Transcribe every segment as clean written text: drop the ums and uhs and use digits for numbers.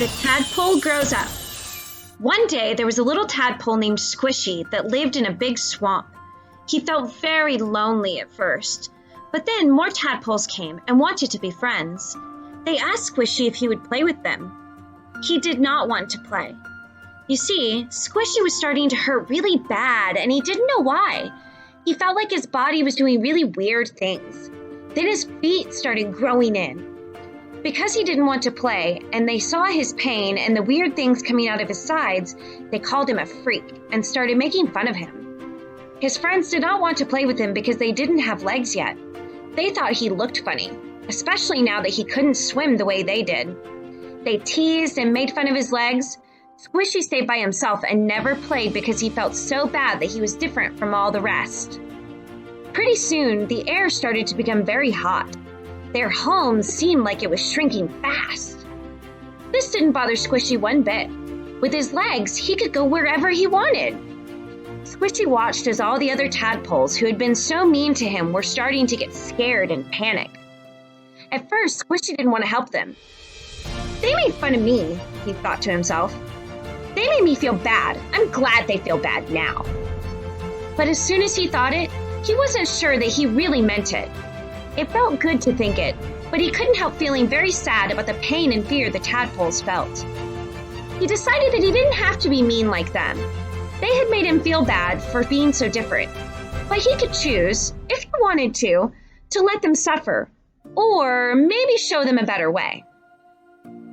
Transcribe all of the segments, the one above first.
The tadpole grows up. One day, there was a little tadpole named Squishy that lived in a big swamp. He felt very lonely at first, but then more tadpoles came and wanted to be friends. They asked Squishy if he would play with them. He did not want to play. You see, Squishy was starting to hurt really bad, and he didn't know why. He felt like his body was doing really weird things. Then his feet started growing in. Because he didn't want to play, and they saw his pain and the weird things coming out of his sides, they called him a freak and started making fun of him. His friends did not want to play with him because they didn't have legs yet. They thought he looked funny, especially now that he couldn't swim the way they did. They teased and made fun of his legs. Squishy stayed by himself and never played because he felt so bad that he was different from all the rest. Pretty soon, the air started to become very hot. Their home seemed like it was shrinking fast. This didn't bother Squishy one bit. With his legs, he could go wherever he wanted. Squishy watched as all the other tadpoles who had been so mean to him were starting to get scared and panic. At first, Squishy didn't want to help them. They made fun of me, he thought to himself. They made me feel bad. I'm glad they feel bad now. But as soon as he thought it, he wasn't sure that he really meant it. It felt good to think it, but he couldn't help feeling very sad about the pain and fear the tadpoles felt. He decided that he didn't have to be mean like them. They had made him feel bad for being so different, but he could choose, if he wanted to let them suffer, or maybe show them a better way.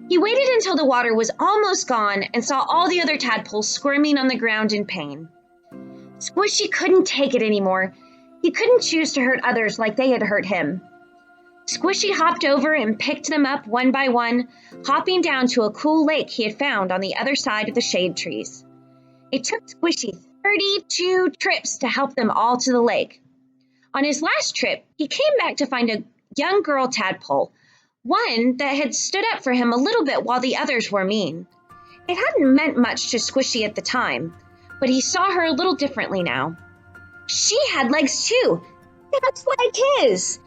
He waited until the water was almost gone and saw all the other tadpoles squirming on the ground in pain. Squishy couldn't take it anymore. He couldn't choose to hurt others like they had hurt him. Squishy hopped over and picked them up one by one, hopping down to a cool lake he had found on the other side of the shade trees. It took Squishy 32 trips to help them all to the lake. On his last trip, he came back to find a young girl tadpole, one that had stood up for him a little bit while the others were mean. It hadn't meant much to Squishy at the time, but he saw her a little differently now. She had legs too, just like his.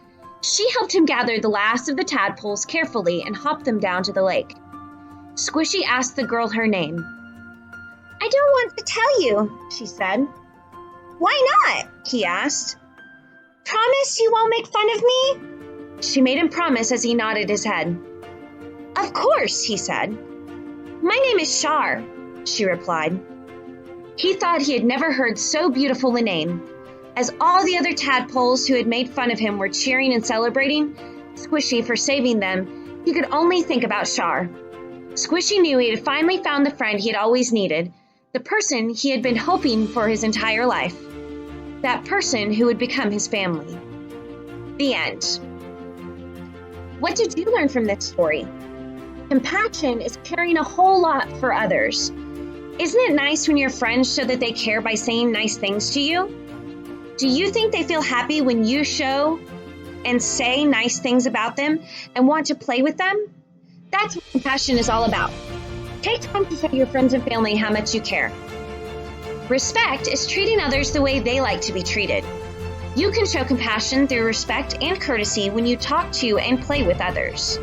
She helped him gather the last of the tadpoles carefully and hop them down to the lake. Squishy asked the girl her name. I don't want to tell you, she said. Why not? He asked. Promise you won't make fun of me? She made him promise as he nodded his head. Of course, he said. My name is Shar, she replied. He thought he had never heard so beautiful a name. As all the other tadpoles who had made fun of him were cheering and celebrating Squishy for saving them, he could only think about Shar. Squishy knew he had finally found the friend he had always needed, the person he had been hoping for his entire life, that person who would become his family. The end. What did you learn from this story? Compassion is caring a whole lot for others. Isn't it nice when your friends show that they care by saying nice things to you? Do you think they feel happy when you show and say nice things about them and want to play with them? That's what compassion is all about. Take time to show your friends and family how much you care. Respect is treating others the way they like to be treated. You can show compassion through respect and courtesy when you talk to and play with others.